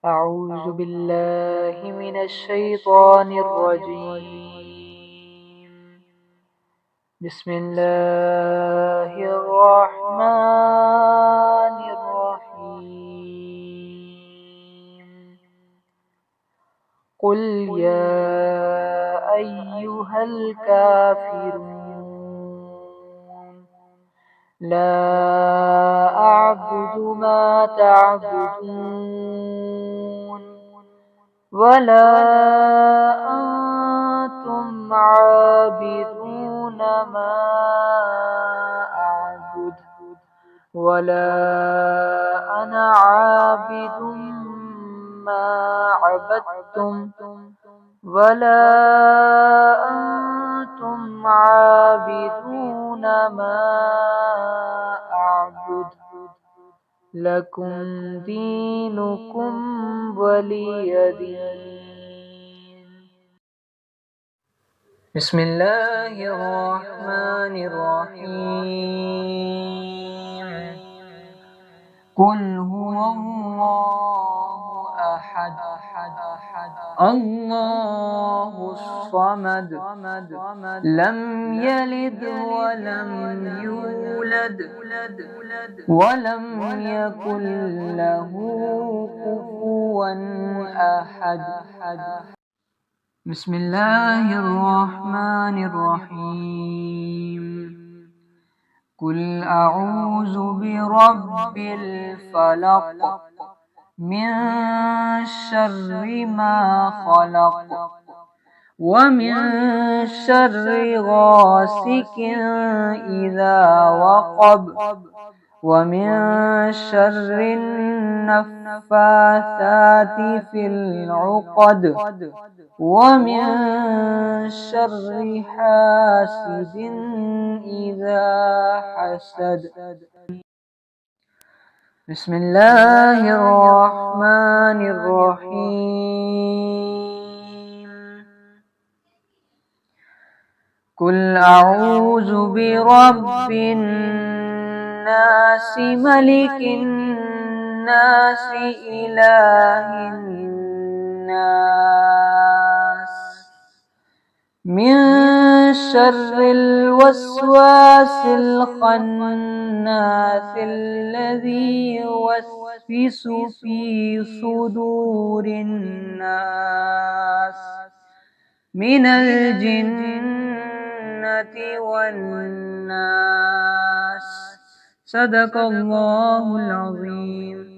أعوذ بالله من الشيطان الرجيم. بسم الله الرحمن الرحيم. قل يا أيها الكافرون لا أعبد ما تعبدون ولا أنتم عابدون ما أعبد ولا أنا عابد ما عبدتم ولا أنتم عابدون ما أعبد لكم دينكم ولي دين. بسم الله الرحمن الرحيم. قل هو الله أحد الله الصمد لم يلد ولم يولد ولم يكن له كفوا أحد. بسم الله الرحمن الرحيم. قل أعوذ برب الفلق من شر ما خلق ومن شر غاسق إذا وقب ومن شر النفاثات في العقد ومن شر حاسد إذا حسد. بسم الله الرحمن الرحيم. قل أعوذ برب الناس ملك الناس إله الناس من شر الوسواس الخناس الذي يوسوس في صدور الناس من الجنة والناس. صدق الله العظيم.